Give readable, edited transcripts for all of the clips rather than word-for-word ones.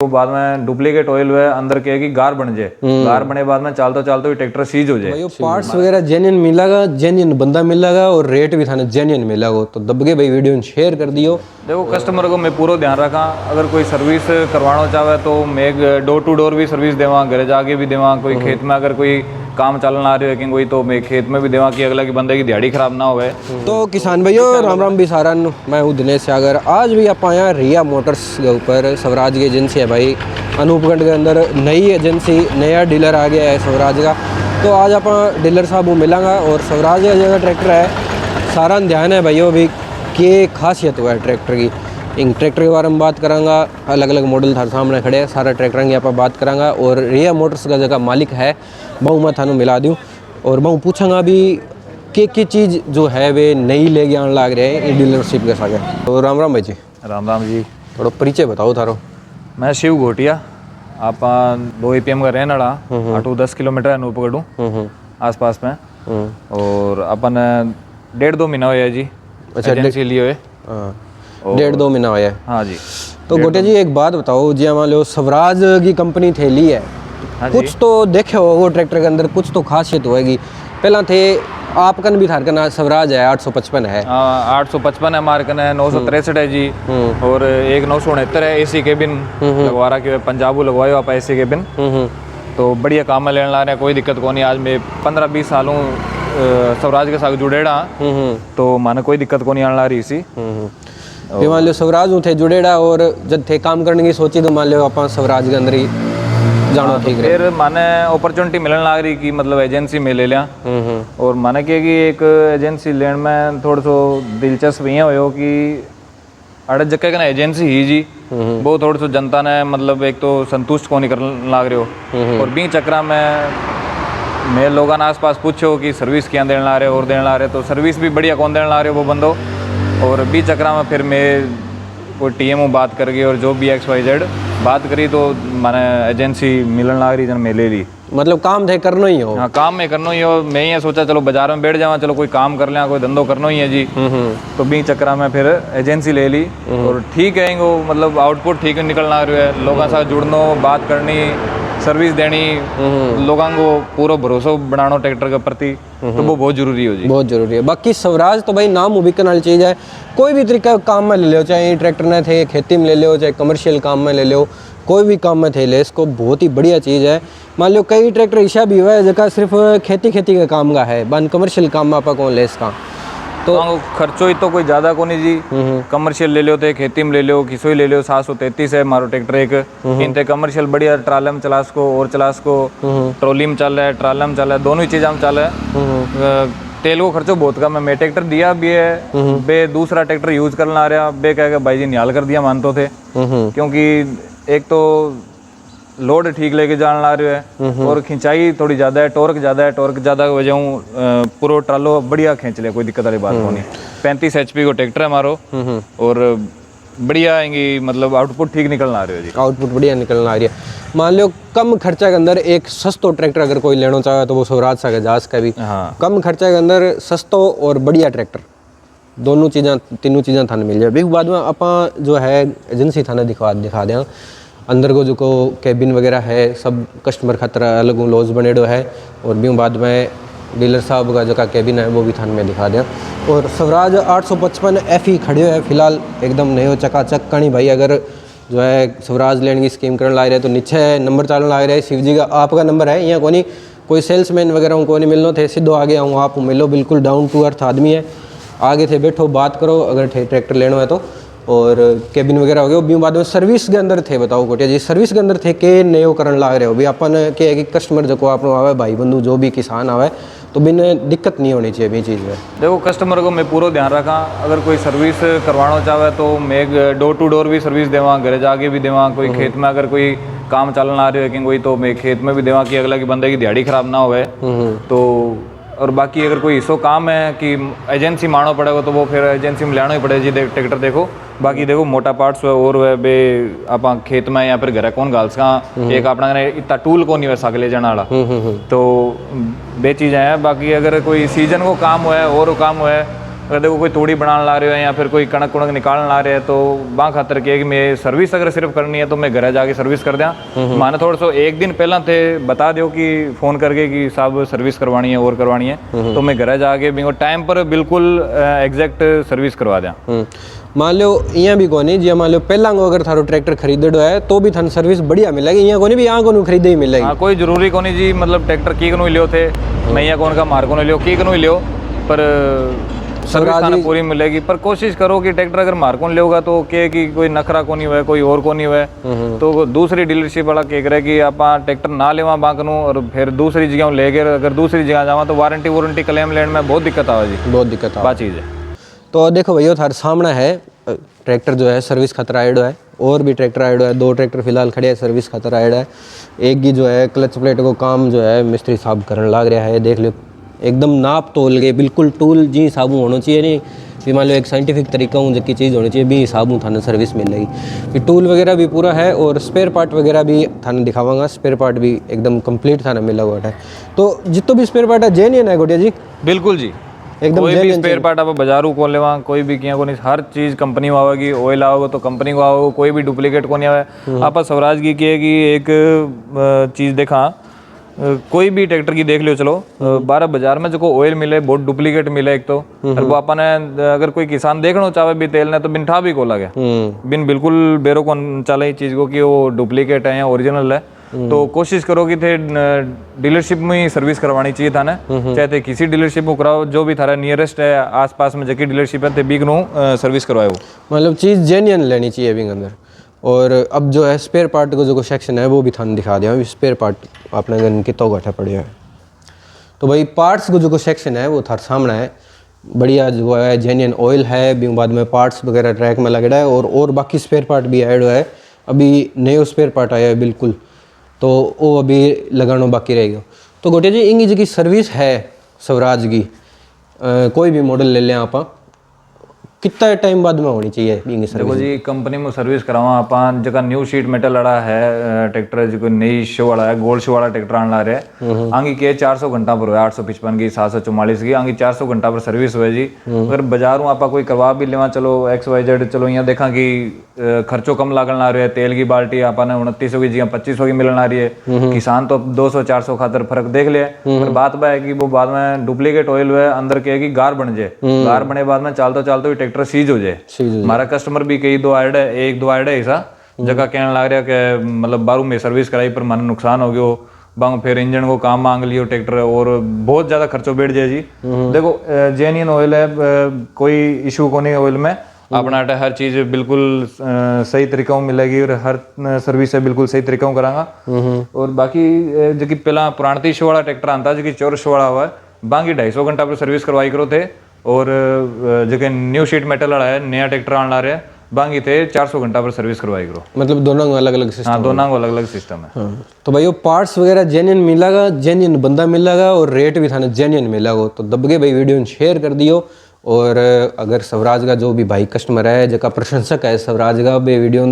तो बाद में डुप्लीकेट ऑयल हुआ अंदर के की गार बन जाए, गार बने बाद में चालतो चालतो ही ट्रैक्टर सीज हो जाए। भाई पार्ट्स वगैरह जेन्युइन मिलेगा, जेन्युइन बंदा मिलेगा और रेट भी थाने जेन्युइन मिलेगा। तो दबके भाई वीडियो शेयर कर दियो। देखो कस्टमर को मैं पूरा ध्यान रखा, अगर कोई सर्विस करवाना चाहे तो मैं एक डोर टू डोर भी सर्विस देवा, घर जाके भी देवा। कोई खेत में अगर कोई काम चलना आ रही है कि कोई तो मैं खेत में भी देवा कि अगला की बंदे की दिहाड़ी खराब ना होवे। तो किसान भाइयों राम राम भी सारा, मैं हूँ दिनेश सागर। आज भी आप आया रिया मोटर्स के ऊपर, स्वराज की एजेंसी है भाई। अनूपगढ़ के अंदर नई एजेंसी, नया डीलर आ गया है स्वराज का। तो आज आप डीलर साहब को मिलांगा और स्वराज का जगह ट्रैक्टर है सारा ध्यान है भाइयों भी क्या खासियत हुआ है ट्रैक्टर की। इन ट्रैक्टर के बारे में बात करांगा, अलग अलग मॉडल थारे सामने खड़े हैं, सारा ट्रैक्टर की आप बात करांगा। और रिया मोटर्स का जगह मालिक है बहु, मैं थानू मिला दूँ और बहु पूछांगा भी कि चीज़ जो है वे नई लेके आने लग रहे हैं डीलरशिप के साथ। तो राम राम भाई जी। राम राम जी। थोड़ा परिचय बताओ थारो। मैं शिव घोटिया, आप 2 APM का रहने वाला, 8-10 किलोमीटर है अनूपगढ़ आस पास में। और अपन 1.5-2 महीना हुआ है जी। अच्छा, एजेंसी लिए हुए 1.5-2 महीना हुआ है। हाँ जी। तो गोटे जी एक बात बताओ जी, मान लो स्वराज की कंपनी थे ली है, हाँ कुछ तो देखे हो वो ट्रैक्टर के अंदर कुछ तो खासियत होएगी। पहला थे आपकन भी थार का स्वराज है 855 है। 855 है हमारे कने, 963 है जी। और एक 969 है एसी केबिन लगवा रहा कि पंजाबू लगवायो आप एसी केबिन। तो बढ़िया काम में लेने ला रहे हैं, कोई दिक्कत को नहीं। आज मैं 15-20 सालों स्वराज के साथ जुड़ेड़ा, तो माने कोई दिक्कत को नहीं आने ला रही इसी। मान लो स्वराज थे जुड़ेड़ा और जब थे काम करने की सोची तो मान लो आप स्वराज के अंदर ही जानो ठीक रहे। फिर माने अपॉर्चुनिटी मिलने लग रही कि मतलब एजेंसी में ले लिया। और माने कि एक एजेंसी लेने में थोड़ा सो दिलचस्प ये हो कि अड़ जगह का ना एजेंसी ही जी वो थोड़ा सो जनता ने मतलब एक तो संतुष्ट को नहीं करने लग रहे हो। और बी चक्रा में मैं लोगों ने आस पास पूछो कि सर्विस क्या देने ला रहे और देने ला रहे, तो सर्विस भी बढ़िया कौन देने ला रहे हो वो बंदो। और बी चक्रा में फिर मैं कोई TMO बात कर गई और जो भी XYZ बात करी तो मैंने एजेंसी मिलन लग रही जन मैं ले ली। मतलब काम थे करना ही हो। हाँ, काम में करना ही हो। मैं ये सोचा चलो बाजार में बैठ जावा, चलो कोई काम कर लें, कोई धंधो करना ही है जी। तो बी चक्रा में फिर एजेंसी ले ली। और ठीक है वो मतलब आउटपुट ठीक निकलना आ रहा है, लोगों से जुड़ना, बात करनी, सर्विस देनी, लोगों को पूरा भरोसा बनाना ट्रैक्टर के प्रति, तो वो बहुत जरूरी हो जी। बहुत जरूरी है। बाकी स्वराज तो भाई नाम उबिकन वाली चीज़ है, कोई भी तरीका काम में ले लो, चाहे ट्रैक्टर में थे खेती में ले लो, चाहे कमर्शियल काम में ले लो, कोई भी काम में थे ले, इसको बहुत ही बढ़िया चीज़ है। मान लो कई ट्रैक्टर ऐसा भी हुआ है जगह सिर्फ खेती के काम का है, बन कमर्शियल काम में आप कौन ले इसका। तो खर्चो ही तो कोई ज़्यादा को नहीं जी। कमर्शियल ले लो तो खेती में ले लो, किसो ही ले लो। 733 है मारो ट्रैक्टर एक, इनते कमर्शियल बढ़िया ट्राले में चला सको और चला सको, ट्रॉली में चल रहा है, ट्राला में चल रहा है, दोनों ही चीज़ों में चल रहा है। तेल को खर्चो बहुत कम है। मैं ट्रैक्टर दिया भी है, बे दूसरा ट्रैक्टर यूज करना आ रहा, बे कह के भाई जी निहाल कर दिया मानते थे। क्योंकि एक तो लोड ठीक लेके जाने ला रहे है और खिंचाई थोड़ी ज़्यादा है, टॉर्क ज़्यादा है। टॉर्क ज़्यादा की वजह पूरा ट्रालो बढ़िया खींच ले, कोई दिक्कत वाली बात नहीं। 35 HP को ट्रैक्टर है हमारो और बढ़िया आएंगी, मतलब आउटपुट ठीक निकलना आ रही है जी। आउटपुट बढ़िया निकलना आ रही है। मान लो कम खर्चा के अंदर एक सस्तो ट्रैक्टर अगर कोई लेना चाहे तो वो स्वराज सा गजाज का भी। हाँ। कम खर्चा के अंदर सस्तो और बढ़िया ट्रैक्टर, दोनों चीज़ें तीनों चीज़ें थाने मिल जाए। बाद में आप जो है एजेंसी थाने दिखा दें अंदर को जो को कैबिन वगैरह है सब कस्टमर खातर अलग लॉज बनेडो है। और भी बाद में डीलर साहब का जो का कैबिन है वो भी थाने में दिखा दें। और स्वराज 855 FE खड़े है फिलहाल एकदम नयो चकाचक कणी भाई। अगर जो है स्वराज लेने की स्कीम करने ला रहे तो नीचे नंबर चालने लग रहा है शिव जी का, आपका नंबर है यहाँ कोई कोई सेल्समैन वगैरह को नहीं मिलना थे, सीधो आगे आऊँ आप मिलो, बिल्कुल डाउन टू अर्थ आदमी है। आगे थे बैठो बात करो अगर ट्रैक्टर लेना है तो। और कैबिन वगैरह हो गया। भी बाद में सर्विस के अंदर थे, बताओ कोटिया जी सर्विस के अंदर थे के नयो करन लाग रहे हो भी अपन के कि कस्टमर जो आप आवे भाई बंधु जो भी किसान आवे तो बिन दिक्कत नहीं होनी चाहिए भी चीज़ में। देखो कस्टमर को मैं पूरा ध्यान रखा, अगर कोई सर्विस करवाना चाहे तो मैं एक डोर टू डोर भी सर्विस देवा, घर जाके भी देवा। कोई खेत में अगर कोई काम चलना आ रही है कि कोई तो मैं खेत में भी देवा कि अगला की बंदे की दिहाड़ी खराब ना होवे। तो और बाकी अगर कोई ऐसा काम है कि एजेंसी मानो पड़ेगा तो वो फिर एजेंसी में लेना ही पड़ेगा जी। ट्रैक्टर देखो बाकी देखो मोटा पार्ट्स और वे बे आप खेत में या फिर घर कौन गाल सका, एक अपना इतना टूल को नहीं वैसा ले जाने वाला। तो बे चीज़ें हैं। बाकी अगर कोई सीजन को काम हुआ है और काम हुआ है अगर देखो कोई तोड़ी बनाने ला रहे हो या फिर कोई कणक कुणक निकालने ला रहे हैं तो वहाँ खातर के कि मैं सर्विस अगर सिर्फ करनी है तो मैं घर जाके सर्विस कर दिया। माने थोड़ा सा एक दिन पहला थे बता दो कि फ़ोन करके कि साहब सर्विस करवानी है और करवानी है तो मैं घर जाके भी टाइम पर बिल्कुल एग्जैक्ट सर्विस करवा दिया। मान लो यहाँ भी कोनी जी, मान लो पहला अगर थारो ट्रैक्टर खरीदो है तो भी थाने सर्विस बढ़िया मिलेगी, यहाँ कोनी भी यहाँ को खरीदे ही मिलेगी। हाँ, कोई जरूरी कोनी जी, मतलब ट्रैक्टर की कनो लियो थे मैं यहाँ कौन का मार को लियो की कनो लियो, पर सर्विस थाने पूरी मिलेगी। पर कोशिश करो कि ट्रैक्टर अगर मार को लेगा तो के कि कोई नखरा को नहीं हुआ कोई और को नहीं हुआ तो दूसरी डीलरशिप वाला कह रहा है कि आप ट्रैक्टर ना लेवा बांकनू और फिर दूसरी जगह ले गए, अगर दूसरी जगह जावा तो वारंटी क्लेम लेने में बहुत दिक्कत आवा जी, बहुत दिक्कत आवा चीज़ है। तो देखो भैया थारे सामने है ट्रैक्टर जो है सर्विस खातर आएडो है, और भी ट्रैक्टर आएडो है, 2 ट्रैक्टर फिलहाल खड़े हैं सर्विस खातर आएडा है। एक की जो है क्लच प्लेट को काम जो है मिस्त्री साहब करने लग रहा है, देख लो एकदम नाप तोल के बिल्कुल टूल जी हिसाब होना चाहिए, नहीं भी मान लो एक साइंटिफिक तरीका हूँ जबकि चीज़ होनी चाहिए भी हिसाब थाने सर्विस मिलेगी। फिर टूल वगैरह भी पूरा है और स्पेयर पार्ट वगैरह भी थाने दिखावांगा, स्पेयर पार्ट भी एकदम कंप्लीट थाने मिला हुआ है। तो जितो भी स्पेयर पार्ट है जेन्युइन है गोटिया जी, बिल्कुल जी एकदम कोई भी स्पेयर पार्ट आप बाजारू को लेवा कोई भी किया को नहीं, हर चीज कंपनी में आवेगी, ऑयल आओगे तो कंपनी को आओगे, कोई भी डुप्लीकेट को नहीं आवे। आप स्वराज की कि एक चीज देखा कोई भी ट्रैक्टर की देख लो चलो 12 बाजार में जो को ऑयल मिले बहुत डुप्लीकेट मिले एक तो, और वो अपन अगर कोई किसान देखना चाहे भी तेल ने तो बिन ठा भी को लगे बिन बिल्कुल बेरो को चले चीज को कि वो डुप्लीकेट है या ओरिजिनल है। तो कोशिश करो कि थे डीलरशिप में ही सर्विस करवानी चाहिए था ना, चाहे थे किसी डीलरशिप में कराओ, जो भी थारा नियरेस्ट है आसपास में जबकि डीलरशिप है बीक नो सर्विस करवाओ, मतलब चीज़ जेन्युइन लेनी चाहिए अभी अंदर। और अब जो है स्पेयर पार्ट को जो सेक्शन है वो भी थाने दिखा दिया, स्पेयर पार्ट अपने घर कितना घाटा पड़े है। तो भाई पार्ट्स को जो सेक्शन है वो थार सामने है, बढ़िया जो है जेन्युइन ऑयल है, भी बाद में पार्ट्स वगैरह ट्रैक में लगेड़ा है और बाकी स्पेयर पार्ट भी ऐड है, अभी नए स्पेयर पार्ट आया है बिल्कुल, तो वो अभी लगाना बाकी रहेगा। तो गोटिया जी इंगी जी सर्विस है स्वराज की कोई भी मॉडल ले लें आप कितना टाइम बाद में होनी चाहिए इंगी सर्विस? देखो जी कंपनी में सर्विस करावा अपन जगह न्यू शीट मेटल वाला है ट्रैक्टर जो नई शो वाला है गोल्ड शो वाला ट्रैक्टर आने ला रहे हैं आगे के 400 घंटा पर हुआ 855 की 744 की आगे 400 घंटा पर सर्विस हुए जी। अगर बाजारों आप कोई करवा भी लेवा चलो XYZ चलो यहाँ देखा कि खर्चो कम लागन ला रहे है, तेल की बाल्टी आपने 2900 की जगह 2500 की मिलने आ रही है, किसान तो 200-400 खातर फर्क देख लिया। पर बात बा है कि वो बाद में डुप्लीकेट ऑयल हुआ अंदर के कि गार बन जाए, गार बने बाद में चालतो ट्रैक्टर सीज हो जाए। हमारा कस्टमर भी कई 1-2 आइड है ऐसा जगह कहने लग रहा कि मतलब बारू में सर्विस कराई पर मन नुकसान हो गयो बंग फिर इंजन को काम मांग लियो ट्रैक्टर और बहुत ज्यादा खर्चो बैठ जाए जी। देखो जेन्युइन ऑयल है, कोई इशू को नहीं ऑयल में, अपना हर चीज बिल्कुल सही तरीका में मिलेगी और हर सर्विस है बिल्कुल सही तरीका में करांगा। और बाकी जो कि पहला पुराना शो वाला ट्रैक्टर आता जो कि 400 वाला हुआ है बाकी 250 घंटा पर सर्विस करवाई करो थे, और जो कि न्यू शीट मेटल वाला है नया ट्रैक्टर आने ला रहे हैं बाकी थे 400 घंटा पर सर्विस करवाई करो। मतलब दोनों अलग अलग सिस्टम? हाँ दोनों अलग अलग सिस्टम है। हाँ। तो भाई वो पार्ट्स वगैरह जेन्युइन मिलेगा, जेन्युइन बंदा मिलेगा और रेट भी थाने जेन्युइन मिलेगा। तो दबगे भाई वीडियो शेयर कर दियो, और अगर स्वराज का जो भी भाई कस्टमर है जका प्रशंसक है स्वराज का वे वीडियो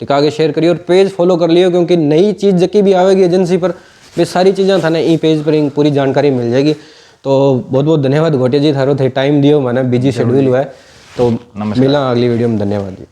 टिका के शेयर करियो और पेज फॉलो कर लियो, क्योंकि नई चीज़ जकी भी आवेगी एजेंसी पर वे सारी चीज़ें थाने ई पेज पर पूरी जानकारी मिल जाएगी। तो बहुत बहुत धन्यवाद घोटिया जी, थारो थे टाइम दियो, मैंने बिजी शेड्यूल हुआ है। तो मिला अगली वीडियो में, धन्यवाद जी।